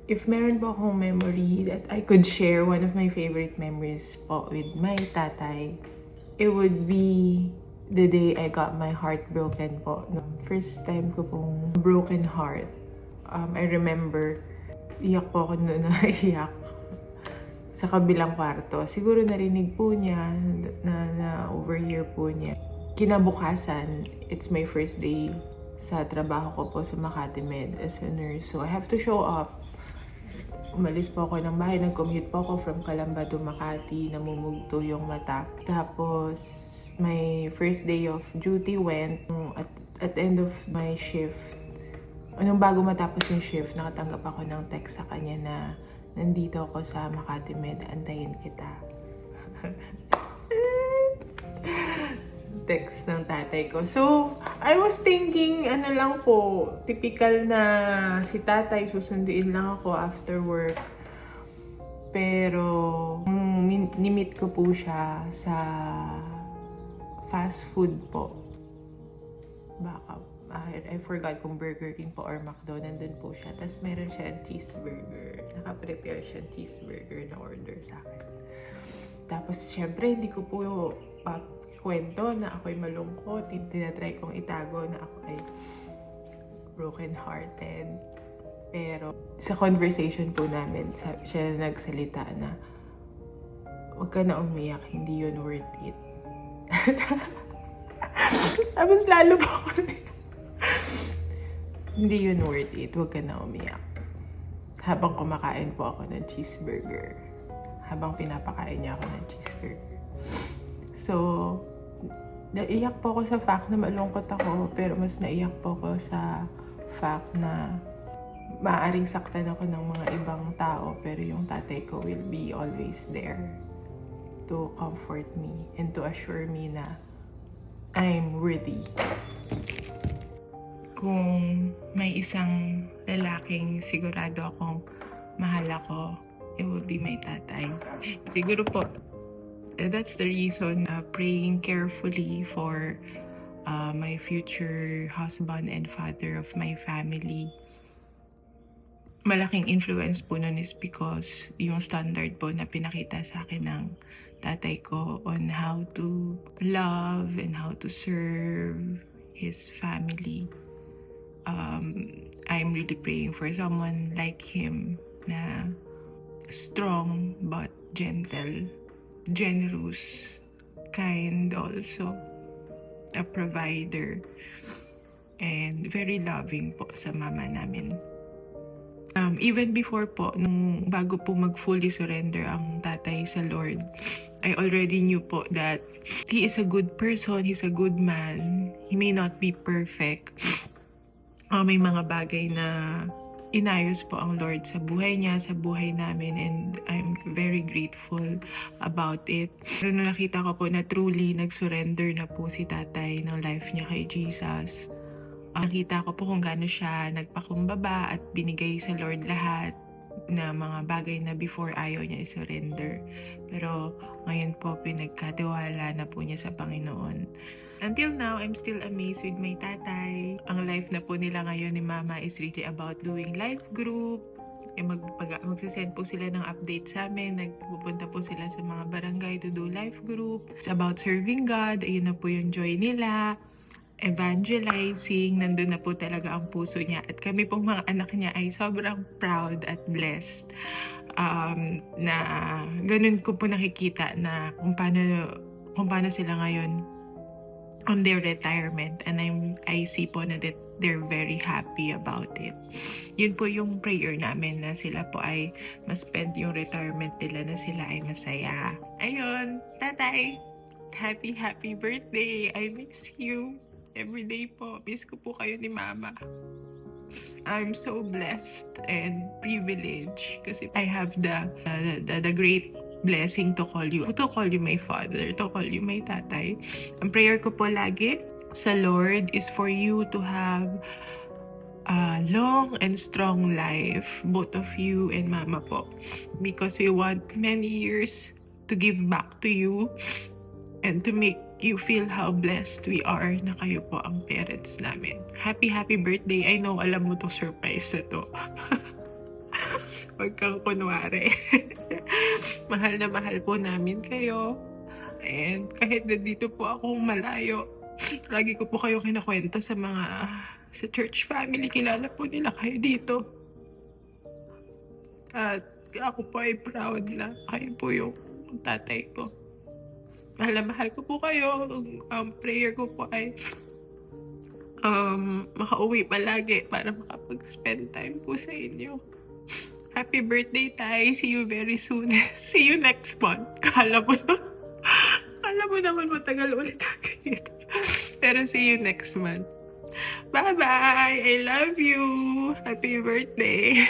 If meron po akong memory that I could share, one of my favorite memories po with my tatay, it would be the day I got my heart broken po. First time ko pong broken heart. I remember, iyak po ako noon na iyak sa kabilang kwarto. Siguro narinig po niya, na overhear po niya. Kinabukasan, it's my first day sa trabaho ko po sa Makati Med as a nurse. So I have to show up. Umalis po ako ng bahay, nag-commute po ako from Calamba to Makati, namumugto yung mata. Tapos, my first day of duty went, at the end of my shift, nung bago matapos yung shift, nakatanggap ako ng text sa kanya na nandito ako sa Makati Med, antayin kita. Text ng tatay ko. So, I was thinking, ano lang po, typical na si tatay, susunduin lang ako after work. Pero, nimit ko po siya sa fast food po. Baka, I forgot kung Burger King po or McDo, nandun po siya. Tapos meron siya cheeseburger. Naka-prepare siya cheeseburger na order sa akin. Tapos, syempre, hindi ko po kwento na ako'y malungkot. Tinatry kong itago na ako ay broken-hearted. Pero sa conversation po namin, siya nagsalita na, huwag ka na umiyak, hindi yun worth it. Tapos lalo po ako hindi yun worth it, huwag ka na umiyak. Habang kumakain po ako ng cheeseburger. Habang pinapakain niya ako ng cheeseburger. So, naiyak po ako sa fact na malungkot ako, pero mas naiyak po ako sa fact na maaaring saktan ako ng mga ibang tao, pero yung tatay ko will be always there to comfort me and to assure me na I'm worthy. Kung may isang lalaking sigurado akong mahal ako, it would be my tatay. Siguro po, that's the reason praying carefully for my future husband and father of my family. Malaking influence po nun is because yung standard po na pinakita sa akin ng tatay ko on how to love and how to serve his family. I'm really praying for someone like him na strong but gentle, generous, kind also, a provider, and very loving po sa mama namin. Even before po, nung bago po mag-fully surrender ang tatay sa Lord, I already knew po that he is a good person, he's a good man. He may not be perfect. May mga bagay na inayos po ang Lord sa buhay niya, sa buhay namin, and I'm very grateful about it. Pero nung nakita ko po na truly nag-surrender na po si tatay ng life niya kay Jesus, nakita ko po kung gaano siya nagpakumbaba at binigay sa Lord lahat na mga bagay na before ayaw niya i-surrender. Pero ngayon po pinagkatiwala na po niya sa Panginoon. Until now, I'm still amazed with my tatay. Ang life na po nila ngayon ni Mama is really about doing life group. Magsisend po sila ng update sa amin. Nagpupunta po sila sa mga barangay to do life group. It's about serving God. Ayun na po yung joy nila. Evangelizing. Nandun na po talaga ang puso niya. At kami pong mga anak niya ay sobrang proud at blessed. Na ganun ko po nakikita na kung paano sila ngayon on their retirement, and I see po na that they're very happy about it. Yun po yung prayer namin na sila po ay ma-spend yung retirement nila na sila ay masaya. Ayun, tatay, happy birthday. I miss you every day po. Miss ko po kayo ni Mama. I'm so blessed and privileged kasi I have the great blessing to call you my father, to call you my tatay. Ang prayer ko po lagi sa Lord is for you to have a long and strong life, both of you and Mama po, because we want many years to give back to you and to make you feel how blessed we are na kayo po ang parents namin. Happy birthday. I know alam mo to surprise na to. Huwag kang kunwari. Mahal na mahal po namin kayo. And kahit nandito po ako malayo, lagi ko po kayo kinakwento sa church family. Kilala po nila kayo dito. At ako po ay proud na kayo po yung tatay ko. Mahal na mahal ko po kayo. Prayer ko po ay makauwi palagi para makapag-spend time po sa inyo. Happy birthday, Tay. See you very soon. See you next month. Kala mo naman matagal ulit ako. Pero see you next month. Bye-bye. I love you. Happy birthday.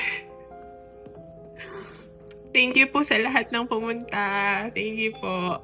Thank you po sa lahat ng pumunta. Thank you po.